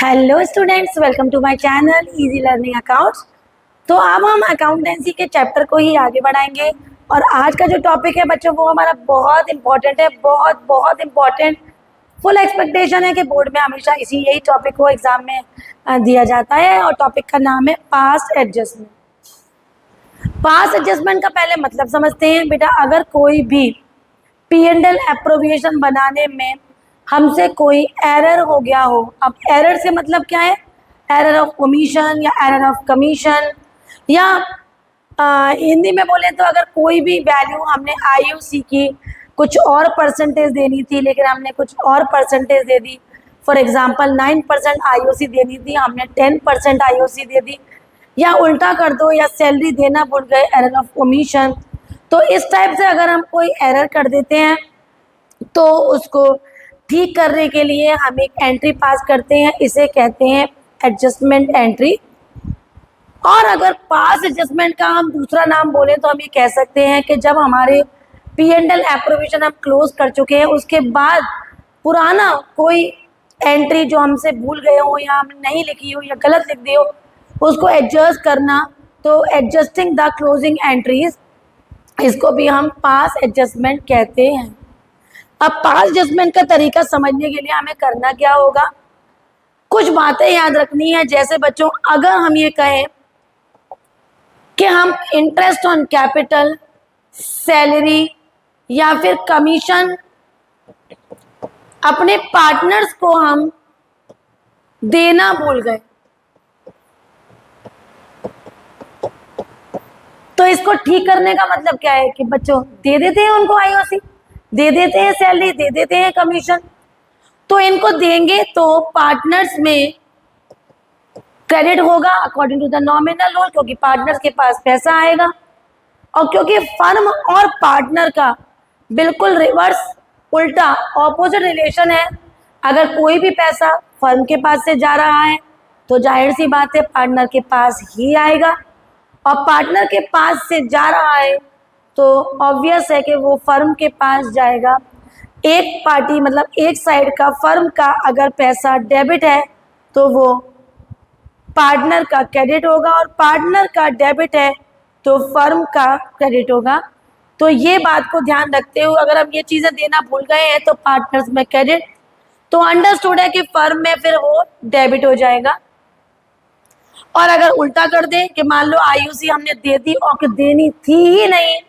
Hello students, welcome to my channel easy learning accounts. तो अब हम अकाउंटेंसी के चैप्टर को ही आगे बढ़ाएंगे और आज का जो टॉपिक है बच्चों वो हमारा बहुत इंपॉर्टेंट है, बहुत बहुत इंपॉर्टेंट। फुल एक्सपेक्टेशन है कि बोर्ड में हमेशा यही टॉपिक को एग्जाम में दिया जाता है और टॉपिक का नाम है पास्ट एडजस्टमेंट। पास्ट एडजस्टमेंट का पहले मतलब समझते हैं बेटा। अगर कोई भी P&L एप्रोविएशन बनाने में हमसे कोई एरर हो गया हो, अब एरर से मतलब क्या है, एरर ऑफ ओमिशन या एरर ऑफ कमीशन, या हिंदी में बोले तो अगर कोई भी वैल्यू हमने IUC की कुछ और परसेंटेज देनी थी लेकिन हमने कुछ और percentage they the. For example 9% IUC देनी थी, हमने 10% IUC दे दी, या उल्टा कर दो, या सैलरी देना भूल गए, एरर ऑफ ओमिशन। तो इस टाइप से अगर हम कोई एरर कर देते हैं तो उसको ठीक करने के लिए हम एक एंट्री पास करते हैं, इसे कहते हैं एडजस्टमेंट एंट्री। और अगर पास एडजस्टमेंट का हम दूसरा नाम बोले तो हम ये कह सकते हैं कि जब हमारे P&L एप्रोविएशन हम क्लोज कर चुके हैं उसके बाद पुराना कोई एंट्री जो हमसे भूल गए हो या हमने नहीं लिखी हो या गलत लिख दी हो उसको एडजस्ट करना, तो एडजस्टिंग द क्लोजिंग एंट्रीज, इसको भी हम पास एडजस्टमेंट कहते हैं। अब पास एडजस्टमेंट का तरीका समझने के लिए हमें करना क्या होगा, कुछ बातें याद रखनी है। जैसे बच्चों, अगर हम ये कहें कि हम इंटरेस्ट ऑन कैपिटल, सैलरी या फिर कमीशन अपने पार्टनर्स को हम देना भूल गए, तो इसको ठीक करने का मतलब क्या है कि बच्चों दे देते हैं उनको IOC, दे देते हैं सैलरी, दे देते हैं कमीशन, तो इनको देंगे तो पार्टनर्स में क्रेडिट होगा according to the nominal rule, क्योंकि पार्टनर्स के पास पैसा आएगा। और क्योंकि फर्म और पार्टनर का बिल्कुल रिवर्स, उल्टा ऑपोजिट रिलेशन है, अगर कोई भी पैसा फर्म के पास से जा रहा है तो जाहिर सी बात है पार्टनर के पास ही आएगा, और पार्टनर के पास से जा रहा है तो ऑब्वियस है कि वो फर्म के पास जाएगा। एक पार्टी मतलब एक साइड का फर्म का अगर पैसा डेबिट है तो वो पार्टनर का क्रेडिट होगा, और पार्टनर का डेबिट है तो फर्म का क्रेडिट होगा। तो ये बात को ध्यान रखते हुए अगर हम ये चीज़ें देना भूल गए हैं तो पार्टनर्स में क्रेडिट, तो अंडरस्टूड है कि फर्म में फिर वो डेबिट हो जाएगा। और अगर उल्टा कर दें कि मान लो IUC हमने दे दी और कि देनी थी ही नहीं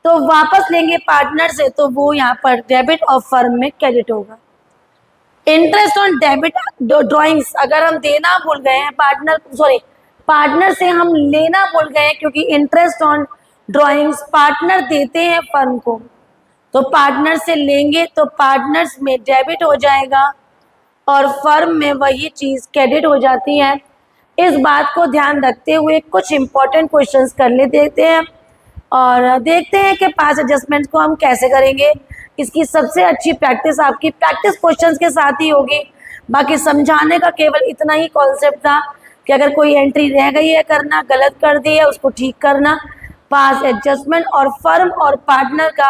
तो वापस लेंगे पार्टनर से, तो वो यहाँ पर डेबिट और फर्म में क्रेडिट होगा। इंटरेस्ट ऑन डेबिट ड्रॉइंग्स अगर हम देना भूल गए हैं पार्टनर से हम लेना भूल गए हैं, क्योंकि इंटरेस्ट ऑन ड्रॉइंग्स पार्टनर देते हैं फर्म को, तो पार्टनर से लेंगे तो पार्टनर्स में डेबिट हो जाएगा और फर्म में वही चीज़ क्रेडिट हो जाती है। इस बात को ध्यान रखते हुए कुछ इंपॉर्टेंट क्वेश्चंस कर लेते हैं और देखते हैं कि पास एडजस्टमेंट को हम कैसे करेंगे। इसकी सबसे अच्छी प्रैक्टिस आपकी प्रैक्टिस क्वेश्चंस के साथ ही होगी। बाकी समझाने का केवल इतना ही कॉन्सेप्ट था कि अगर कोई एंट्री रह गई है करना, गलत कर दी है, उसको ठीक करना। पास एडजस्टमेंट और फर्म और पार्टनर का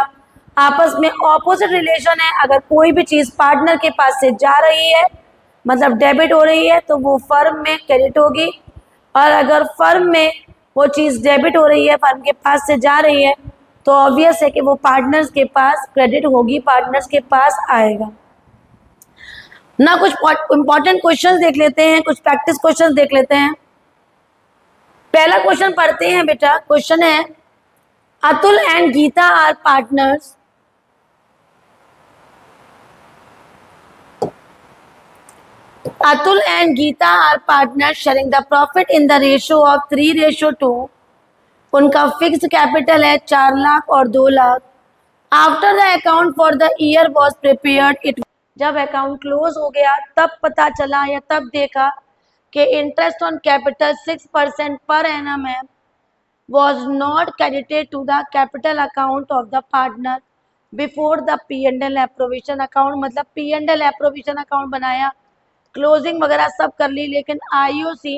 आपस में ऑपोजिट रिलेशन है। अगर कोई भी चीज़ पार्टनर के पास से जा रही है मतलब डेबिट हो रही है तो वो फर्म में क्रेडिट होगी, और अगर फर्म में वो चीज़ डेबिट हो रही है, फर्म के पास से जा रही है, तो ऑब्वियस है कि वो पार्टनर्स के पास क्रेडिट होगी, पार्टनर्स के पास आएगा ना। कुछ इंपॉर्टेंट क्वेश्चंस देख लेते हैं, कुछ प्रैक्टिस क्वेश्चंस देख लेते हैं। पहला क्वेश्चन पढ़ते हैं बेटा। क्वेश्चन है, Atul and Geeta are partners. Atul and Geeta are partners sharing the profit in the ratio of 3:2। उनका फिक्स्ड कैपिटल है 4 लाख और 2 lakh. After the account for the year was prepared it, जब अकाउंट क्लोज हो गया तब पता चला या तब देखा कि इंटरेस्ट ऑन कैपिटल 6% पर एनम है, was not credited to the capital account of the partner before the P&L appropriation account. मतलब P&L एप्रोविएशन अकाउंट बनाया, क्लोजिंग वगैरह सब कर ली, लेकिन IUC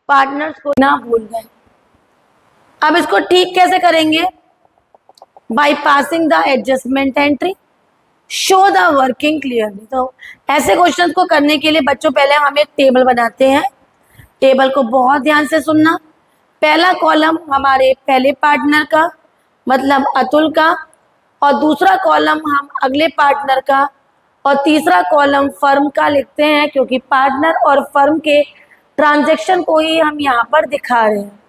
पार्टनर्स को ना भूल गए। अब इसको ठीक कैसे करेंगे? By passing the adjustment entry. Show the working clearly. तो ऐसे क्वेश्चन को करने के लिए बच्चों पहले हम एक टेबल बनाते हैं। टेबल को बहुत ध्यान से सुनना। पहला कॉलम हमारे पहले पार्टनर का मतलब अतुल का, और दूसरा कॉलम हम अगले पार्टनर का, और तीसरा कॉलम फर्म का लिखते हैं, क्योंकि पार्टनर और फर्म के ट्रांजैक्शन को ही हम यहाँ पर दिखा रहे हैं।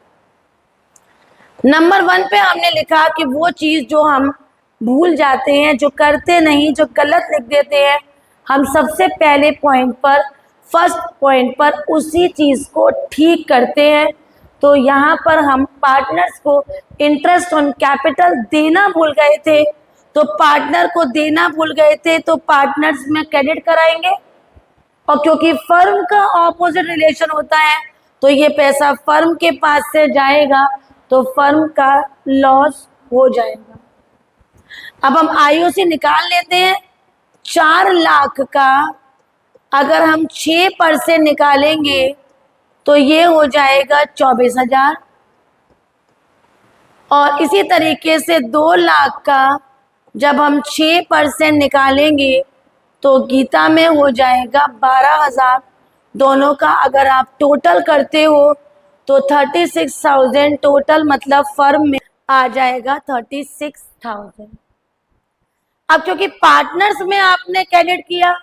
नंबर 1 पे हमने लिखा कि वो चीज़ जो हम भूल जाते हैं, जो करते नहीं, जो गलत लिख देते हैं, हम सबसे पहले पॉइंट पर, फर्स्ट पॉइंट पर उसी चीज़ को ठीक करते हैं। तो यहाँ पर हम पार्टनर्स को इंटरेस्ट ऑन कैपिटल देना भूल गए थे, तो पार्टनर को देना भूल गए थे, तो पार्टनर्स में क्रेडिट कराएंगे। और क्योंकि फर्म का ऑपोजिट रिलेशन होता है, तो ये पैसा फर्म के पास से जाएगा, तो फर्म का लॉस हो जाएगा। अब हम आईओसी निकाल लेते हैं। 4 लाख का अगर हम 6% निकालेंगे तो ये हो जाएगा 24,000, और इसी तरीके से 2 लाख का जब हम 6% निकालेंगे तो गीता में हो जाएगा 12,000। दोनों का अगर आप टोटल करते हो तो 36,000 टोटल, मतलब फर्म में आ जाएगा 36,000। अब क्योंकि पार्टनर्स में आपने क्रेडिट किया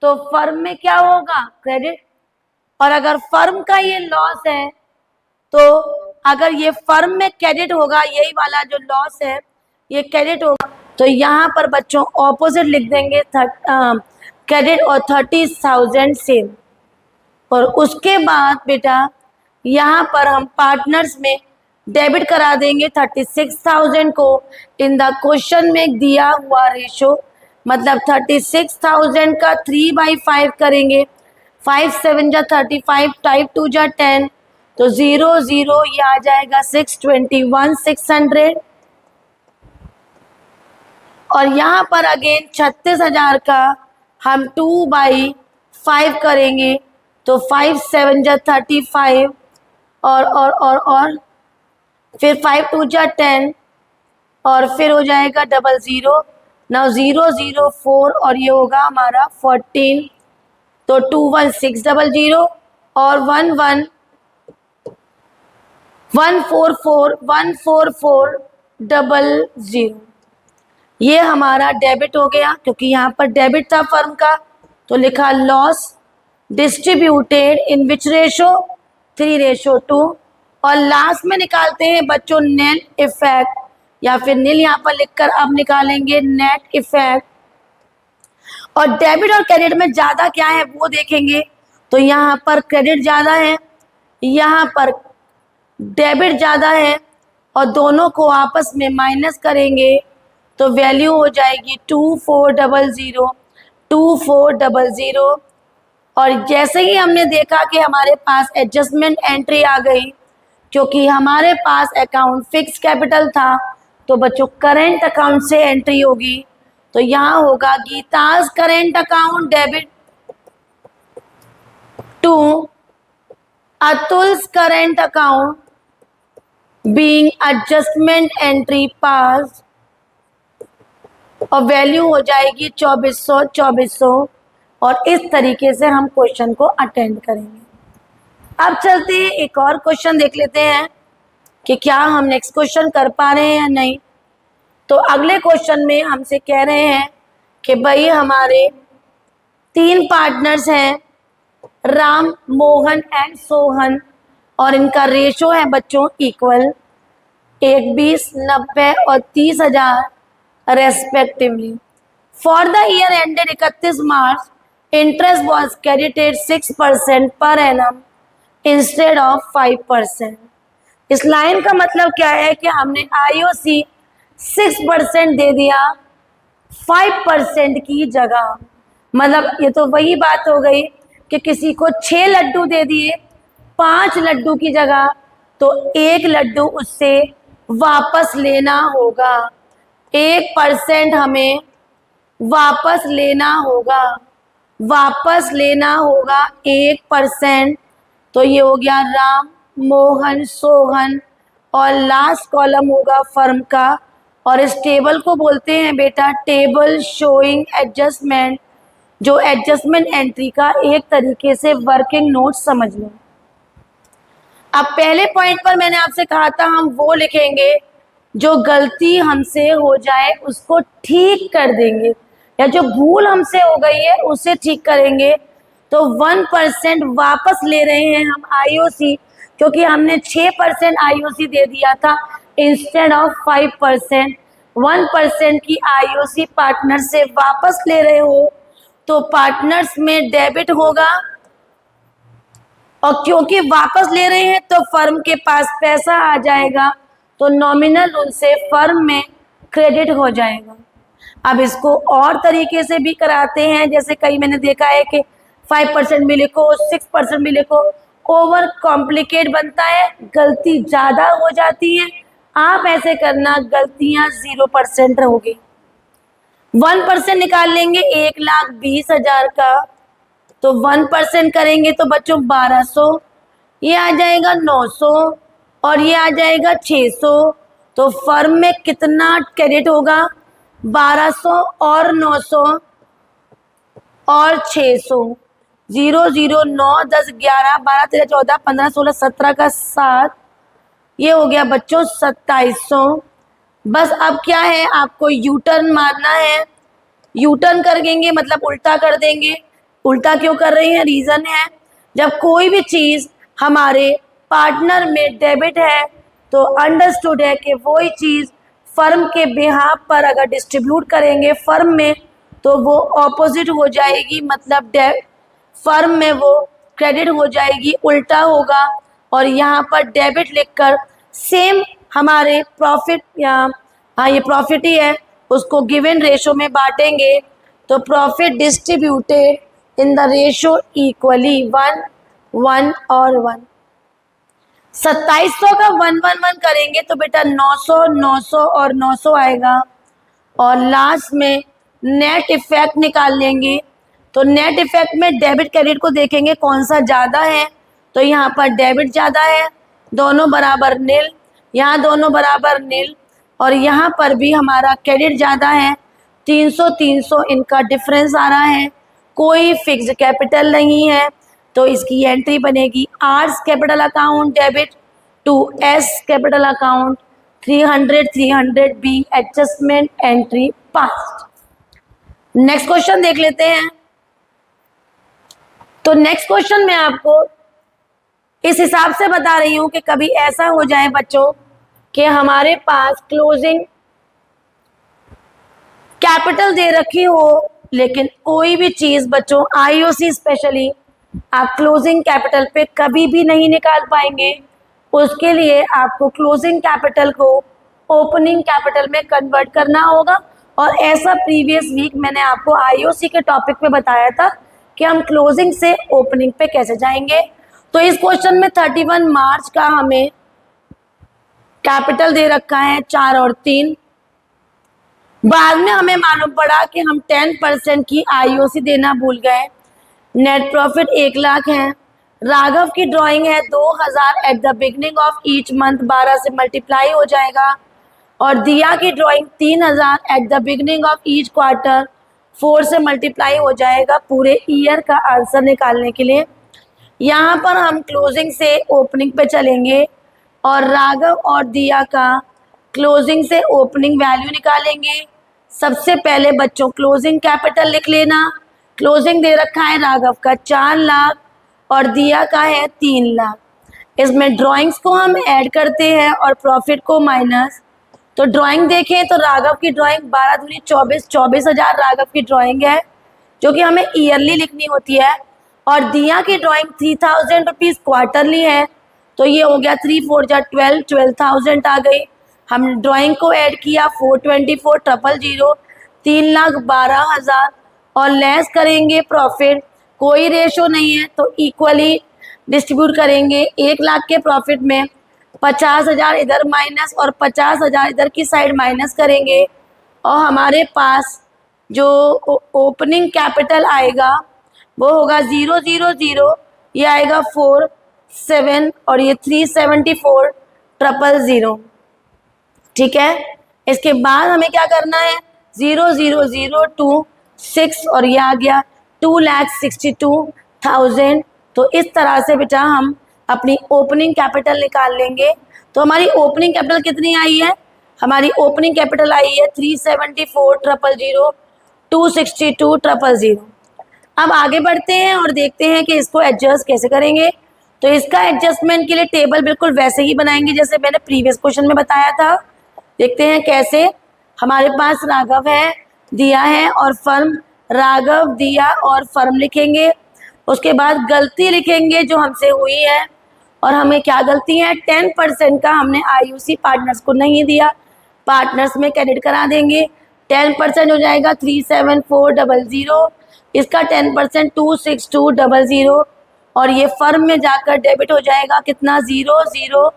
तो फर्म में क्या होगा, क्रेडिट। और अगर फर्म का ये लॉस है तो अगर ये फर्म में क्रेडिट होगा, यही वाला जो लॉस है ये क्रेडिट होगा, तो यहाँ पर बच्चों ऑपोजिट लिख देंगे क्रेडिट और 30,000 सेम। और उसके बाद बेटा यहाँ पर हम पार्टनर्स में डेबिट करा देंगे 36,000 को इन द क्वेश्चन में दिया हुआ रेशो, मतलब 36,000 का 3/5 करेंगे। 5 7 जा 35, 5 2 जा 10, तो 0 0 ये आ जाएगा 621 600। और यहाँ पर अगेन 36,000 का हम 2/5 करेंगे, तो 5 7 जा 35, और फिर 5 2 जा 10, और फिर हो जाएगा 00। नाउ 0 0 4 और ये होगा हमारा 14, तो 21600 और 11 144 14400। ये हमारा डेबिट हो गया, क्योंकि यहाँ पर डेबिट था फर्म का, तो लिखा loss distributed in which ratio, 3:2। और लास्ट में निकालते हैं बच्चों नेट इफेक्ट, या फिर नील यहाँ पर लिखकर अब निकालेंगे नेट इफेक्ट। और डेबिट और क्रेडिट में ज़्यादा क्या है वो देखेंगे, तो यहाँ पर क्रेडिट ज़्यादा है, यहाँ पर डेबिट ज़्यादा है, और दोनों को आपस में माइनस करेंगे तो वैल्यू हो जाएगी 2400 2400। और जैसे ही हमने देखा कि हमारे पास एडजस्टमेंट एंट्री आ गई, क्योंकि हमारे पास अकाउंट फिक्स कैपिटल था, तो बच्चों करेंट अकाउंट से एंट्री होगी। तो यहाँ होगा Geeta's current account debit to Atul's current account being adjustment entry pass, और वैल्यू हो जाएगी 2400। और इस तरीके से हम क्वेश्चन को अटेंड करेंगे। अब चलते हैं एक और क्वेश्चन देख लेते हैं कि क्या हम नेक्स्ट क्वेश्चन कर पा रहे हैं या नहीं। तो अगले क्वेश्चन में हमसे कह रहे हैं कि भाई हमारे 3 पार्टनर्स हैं, राम, मोहन एंड सोहन, और इनका रेशो है बच्चों इक्वल 1, 20, 90 और 30,000 respectively. For the year ended 31 March interest was credited 6% पर एनम इंस्टेड ऑफ 5%। इस लाइन का मतलब क्या है कि हमने आईओसी 6% दे दिया 5% की जगह। मतलब ये तो वही बात हो गई कि किसी को 6 लड्डू दे दिए 5 लड्डू की जगह, तो 1 लड्डू उससे वापस लेना होगा, 1% हमें वापस लेना होगा, वापस लेना होगा 1%। तो ये हो गया राम, मोहन, सोहन, और लास्ट कॉलम होगा फर्म का, और इस टेबल को बोलते हैं बेटा टेबल शोइंग एडजस्टमेंट, जो एडजस्टमेंट एंट्री का एक तरीके से वर्किंग नोट समझ लो। अब पहले पॉइंट पर मैंने आपसे कहा था हम वो लिखेंगे जो गलती हमसे हो जाए उसको ठीक कर देंगे, या जो भूल हमसे हो गई है उसे ठीक करेंगे। तो 1% वापस ले रहे हैं हम आईओसी, क्योंकि हमने 6% आईओसी दे दिया था इंस्टेड ऑफ 5%। 1% की आईओसी पार्टनर से वापस ले रहे हो तो पार्टनर्स में डेबिट होगा, और क्योंकि वापस ले रहे हैं तो फर्म के पास पैसा आ जाएगा, तो नॉमिनल उनसे फर्म में क्रेडिट हो जाएगा। अब इसको और तरीके से भी कराते हैं, जैसे कई मैंने देखा है कि 5% भी लिखो, 6% भी लिखो, ओवर कॉम्प्लिकेट बनता है, गलती ज़्यादा हो जाती है। आप ऐसे करना, गलतियां 0% होगी। 1% निकाल लेंगे 1,20,000 का, तो 1% करेंगे तो बच्चों 1200, ये आ जाएगा 900 और ये आ जाएगा 600। तो फर्म में कितना क्रेडिट होगा? 1200 और 900 और 600, 0 0 9 10 11 12 13 14 15 16 17 का 7, ये हो गया बच्चों 2700। बस अब क्या है, आपको यू टर्न मारना है। यू टर्न कर देंगे मतलब उल्टा कर देंगे। उल्टा क्यों कर रहे हैं? रीज़न है, जब कोई भी चीज़ हमारे पार्टनर में डेबिट है तो अंडरस्टूड है कि वही चीज़ फर्म के बिहाफ पर अगर डिस्ट्रीब्यूट करेंगे फर्म में तो वो ऑपोजिट हो जाएगी, मतलब फर्म में वो क्रेडिट हो जाएगी, उल्टा होगा। और यहाँ पर डेबिट लिखकर सेम हमारे प्रॉफिट, या हाँ ये प्रॉफिट ही है, उसको गिवन रेशो में बांटेंगे तो profit distributed in the ratio equally 1 1 और 1। 2700 का 1 1 1 करेंगे तो बेटा 900 900 और 900 आएगा, और लास्ट में नेट इफेक्ट निकाल लेंगे। तो नेट इफेक्ट में डेबिट क्रेडिट को देखेंगे कौन सा ज़्यादा है, तो यहाँ पर डेबिट ज़्यादा है, दोनों बराबर नील, यहाँ दोनों बराबर नील, और यहाँ पर भी हमारा क्रेडिट ज़्यादा है, 300 300 इनका डिफरेंस आ रहा है। कोई फिक्स्ड कैपिटल नहीं है तो इसकी एंट्री बनेगी R's capital account debit to S capital account, 300 300 being adjustment entry passed. Next question देख लेते हैं। तो नेक्स्ट क्वेश्चन में आपको इस हिसाब से बता रही हूं कि कभी ऐसा हो जाए बच्चों कि हमारे पास क्लोजिंग कैपिटल दे रखी हो, लेकिन कोई भी चीज बच्चों आईओसी स्पेशली आप क्लोजिंग कैपिटल पे कभी भी नहीं निकाल पाएंगे। उसके लिए आपको क्लोजिंग कैपिटल को ओपनिंग कैपिटल में कन्वर्ट करना होगा, और ऐसा प्रीवियस वीक मैंने आपको आईओसी के टॉपिक पे बताया था कि हम क्लोजिंग से ओपनिंग पे कैसे जाएंगे। तो इस क्वेश्चन में 31 मार्च का हमें कैपिटल दे रखा है 4 और 3। बाद में हमें मालूम पड़ा कि हम 10% की आईओसी देना भूल गए। नेट प्रॉफिट 1 लाख है। राघव की ड्राइंग है 2000 at the beginning of each month, 12 से मल्टीप्लाई हो जाएगा, और दिया की drawing 3000 at the beginning of each quarter, 4 से मल्टीप्लाई हो जाएगा पूरे ईयर का आंसर निकालने के लिए। यहाँ पर हम क्लोजिंग से ओपनिंग पे चलेंगे और राघव और दिया का क्लोजिंग से ओपनिंग वैल्यू निकालेंगे। सबसे पहले बच्चों क्लोजिंग कैपिटल लिख लेना। क्लोजिंग दे रखा है राघव का 4 लाख और दिया का है 3 लाख। इसमें ड्राइंग्स को हम ऐड करते हैं और प्रॉफिट को माइनस। तो ड्राइंग देखें तो राघव की ड्राइंग 12 दूनी 24, 24,000 राघव की ड्राइंग है जो कि हमें ईयरली लिखनी होती है, और दिया की ड्राइंग 3000 रुपीज़ क्वार्टरली है। तो ये हो गया 3 4 जा 12, 12,000 आ गई। हम ड्राइंग को ऐड किया 424 000, 3,12,000 और लेस करेंगे प्रॉफिट, कोई रेशो नहीं है तो इक्वली डिस्ट्रीब्यूट करेंगे। 1 लाख के प्रॉफिट में 50,000 इधर माइनस और 50,000 इधर की साइड माइनस करेंगे, और हमारे पास जो ओपनिंग कैपिटल आएगा वो होगा 0 0 0, ये आएगा 4 7 और ये 374 000। ठीक है, इसके बाद हमें क्या करना है, 0,0,0,2,6 और ये आ गया 2,62,000। तो इस तरह से बेटा हम अपनी ओपनिंग कैपिटल निकाल लेंगे। तो हमारी ओपनिंग कैपिटल कितनी आई है, हमारी ओपनिंग कैपिटल आई है 374,000, 262,000। अब आगे बढ़ते हैं और देखते हैं कि इसको एडजस्ट कैसे करेंगे। तो इसका एडजस्टमेंट के लिए टेबल बिल्कुल वैसे ही बनाएंगे जैसे मैंने प्रीवियस क्वेश्चन में बताया था। देखते हैं कैसे। हमारे पास राघव है, दिया है और फर्म, राघव, दिया और फर्म लिखेंगे। उसके बाद गलती लिखेंगे जो हमसे हुई है, और हमें क्या गलती है, 10% का हमने आईयूसी पार्टनर्स को नहीं दिया, पार्टनर्स में क्रेडिट करा देंगे। 10% हो जाएगा 374,000, इसका 10% 262,000, और ये फर्म में जाकर डेबिट हो जाएगा कितना, 0,0,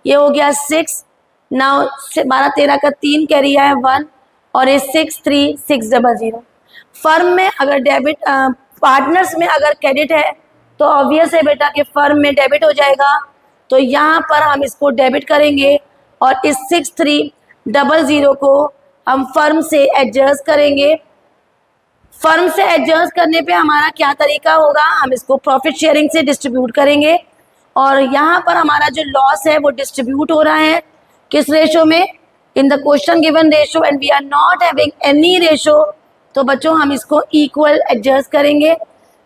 ये हो गया 6, नाउ 12-13 का 3 कैरी है 1, और ये 6,3,6,000। फर्म में अगर डेबिट, पार्टनर्स में अगर क्रेडिट है तो ऑब्वियस है बेटा कि फर्म में डेबिट हो जाएगा। तो यहाँ पर हम इसको डेबिट करेंगे और इस 6,3,0,0 को हम फर्म से एडजस्ट करेंगे। फर्म से एडजस्ट करने पे हमारा क्या तरीका होगा, हम इसको प्रॉफिट शेयरिंग से डिस्ट्रीब्यूट करेंगे, और यहाँ पर हमारा जो लॉस है वो डिस्ट्रीब्यूट हो रहा है किस रेशो में, in the question given ratio, and we are not having any ratio. तो बच्चों हम इसको इक्वल एडजस्ट करेंगे।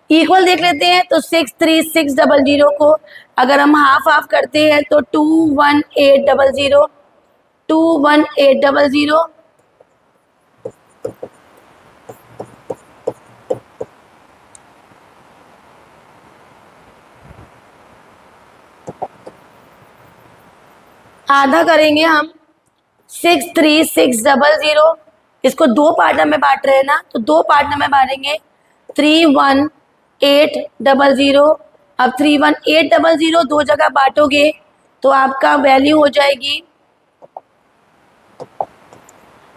इक्वल देख लेते हैं, तो 6,3,6,000 को अगर हम हाफ हाफ करते हैं तो 2,18,000, 2,18,000, आधा करेंगे हम 6,3,6,000। इसको दो पार्टनर में बांट रहे हैं ना, तो दो पार्टनर में बांटेंगे 3,18,000। अब 3,18,000 दो जगह बांटोगे तो आपका वैल्यू हो जाएगी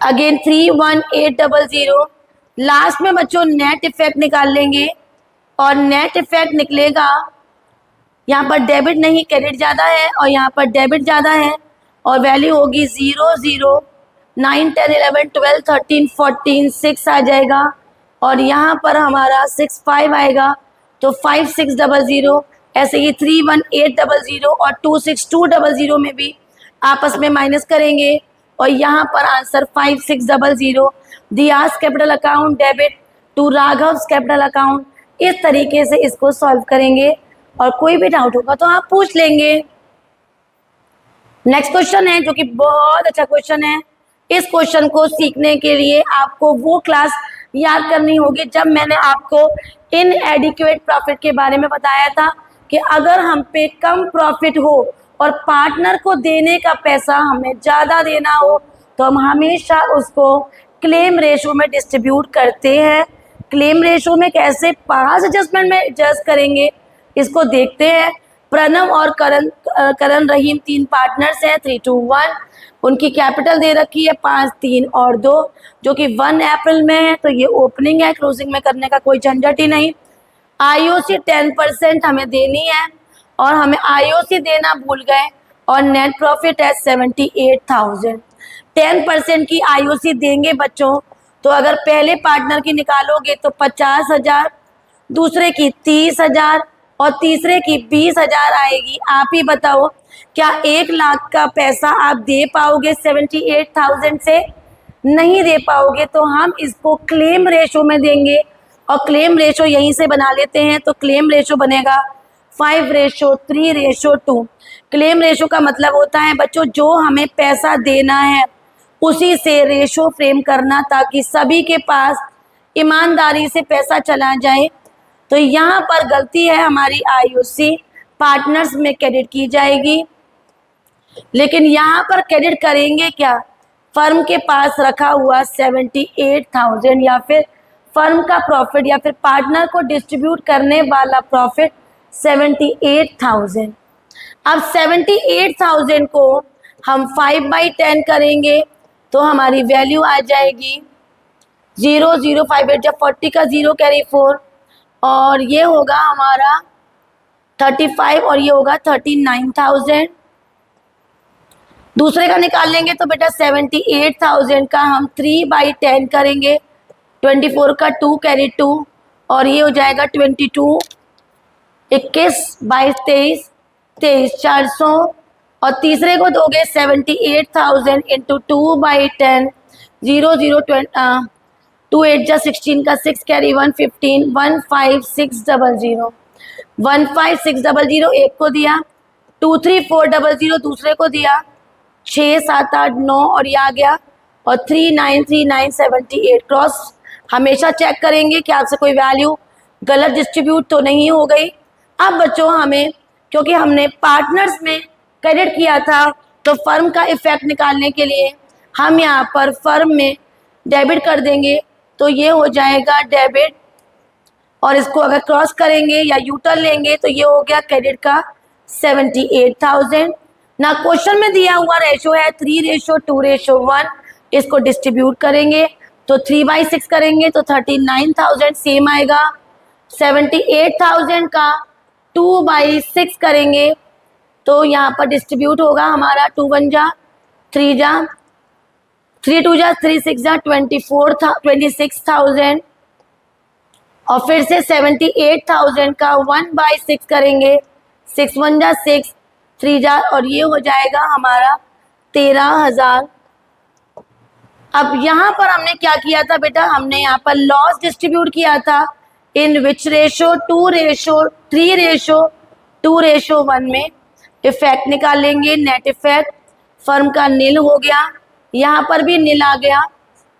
अगेन 3,18,000। लास्ट में बच्चों नेट इफेक्ट निकाल लेंगे, और नेट इफेक्ट निकलेगा, यहाँ पर डेबिट नहीं क्रेडिट ज़्यादा है और यहाँ पर डेबिट ज़्यादा है, और वैल्यू होगी 0,0, 9, 10, 11, 12, 13, 14, 6 आ जाएगा, और यहाँ पर हमारा 6,5 आएगा, तो 5,6,000। ऐसे ही 3,18,000 और 2,62,000 में भी आपस में माइनस करेंगे, और यहाँ पर answer 5,6,000, Diya's capital account debit to Raghav's capital account. इस तरीके से इसको सॉल्व करेंगे, और कोई भी डाउट होगा तो आप पूछ लेंगे। नेक्स्ट क्वेश्चन है जो कि बहुत अच्छा क्वेश्चन है। इस क्वेश्चन को सीखने के लिए आपको वो क्लास याद करनी होगी जब मैंने आपको इनएडिक्वेट प्रॉफिट के बारे में बताया था कि अगर हम पे कम प्रॉफिट हो और पार्टनर को देने का पैसा हमें ज़्यादा देना हो तो हम हमेशा उसको क्लेम रेशो में डिस्ट्रीब्यूट करते हैं। क्लेम रेशो में कैसे 5 एडजस्टमेंट में एडजस्ट करेंगे इसको देखते हैं। प्रणव और करण रहीम 3 पार्टनर्स हैं, 3 to 1। उनकी कैपिटल दे रखी है 5, 3 और 2, जो कि 1 अप्रैल में है, तो ये ओपनिंग है, क्लोजिंग में करने का कोई झंझट ही नहीं। आईओसी 10% हमें देनी है और हमें आईओसी देना भूल गए, और नेट प्रॉफिट है 78,000। 10% की आईओसी देंगे बच्चों, तो अगर पहले पार्टनर की निकालोगे तो 50,000, दूसरे की 30,000 और तीसरे की 20,000 आएगी। आप ही बताओ क्या 1 लाख का पैसा आप दे पाओगे 78,000 से? नहीं दे पाओगे। तो हम इसको क्लेम रेशो में देंगे, और क्लेम रेशो यहीं से बना लेते हैं। तो क्लेम रेशो बनेगा 5:3:2। क्लेम रेशो का मतलब होता है बच्चों जो हमें पैसा देना है उसी से रेशो फ्रेम करना, ताकि सभी के पास ईमानदारी से पैसा चला जाए। तो यहाँ पर गलती है हमारी, आईओसी पार्टनर्स में क्रेडिट की जाएगी, लेकिन यहाँ पर क्रेडिट करेंगे क्या? फर्म के पास रखा हुआ 78,000 या फिर फर्म का प्रॉफिट या फिर पार्टनर को डिस्ट्रीब्यूट करने वाला प्रॉफिट 78,000। अब 78,000 को हम 5/10 करेंगे तो हमारी वैल्यू आ जाएगी 0,058, जब 40 का 0 कैरी 4, और ये होगा हमारा 35 और ये होगा 39,000। दूसरे का निकाल लेंगे तो बेटा 78,000 का हम 3/10 करेंगे, 24 का 2 कैरी 2 और ये हो जाएगा 22, 21, 22, 23, 23, 400 और तीसरे को दोगे 78,000 इंटू 2/10, 0, 0, 2 8 जा 16 का 6 कैरी 1, 15, 15600, 15600 एक को दिया, 23400 दूसरे को दिया, 6 7 8 9 और ये आ गया और 393978 क्रॉस हमेशा चेक करेंगे कि आपसे कोई वैल्यू गलत डिस्ट्रीब्यूट तो नहीं हो गई। अब बच्चों हमें, क्योंकि हमने पार्टनर्स में क्रेडिट किया था तो फर्म का इफेक्ट निकालने के लिए हम यहाँ पर फर्म में डेबिट कर देंगे, तो ये हो जाएगा डेबिट और इसको अगर क्रॉस करेंगे या यूटर्न लेंगे तो ये हो गया क्रेडिट का 78,000। ना क्वेश्चन में दिया हुआ रेशो है 3:2:1, इसको डिस्ट्रीब्यूट करेंगे तो 3/6 करेंगे तो 39,000 सेम आएगा। 78,000 का 2/6 करेंगे तो यहाँ पर डिस्ट्रीब्यूट होगा हमारा 2 1 जा 3 जा 3 2 जा 3 6 जा 26,000 और फिर से 78,000 का 1/6 करेंगे, 6 1 जा 6, 3 जा और ये हो जाएगा हमारा 13,000। अब यहाँ पर हमने क्या किया था बेटा, हमने यहाँ पर लॉस डिस्ट्रीब्यूट किया था इन विच रेशो 2:3:2:1 में। इफेक्ट निकाल लेंगे, नेट इफेक्ट फर्म का नील हो गया, यहाँ पर भी नील आ गया।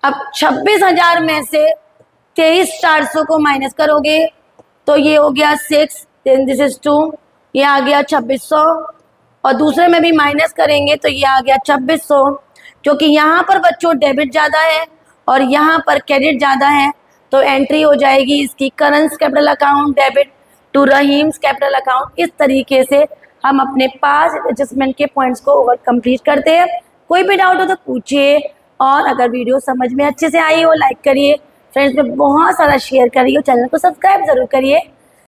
अब 26,000 में से 23,400 को माइनस करोगे तो ये हो गया 6, देन दिस इज 2, ये आ गया 2600 और दूसरे में भी माइनस करेंगे तो ये आ गया 2600। क्योंकि यहाँ पर बच्चों डेबिट ज़्यादा है और यहाँ पर क्रेडिट ज़्यादा है तो एंट्री हो जाएगी इसकी current capital account debit to Rahim's capital account. इस तरीके से हम अपने 5 एडजस्टमेंट के पॉइंट्स को ओवर कंप्लीट करते हैं। कोई भी डाउट हो तो पूछिए और अगर वीडियो समझ में अच्छे से आई हो लाइक करिए, फ्रेंड्स में बहुत सारा शेयर करिए, चैनल को सब्सक्राइब जरूर करिए।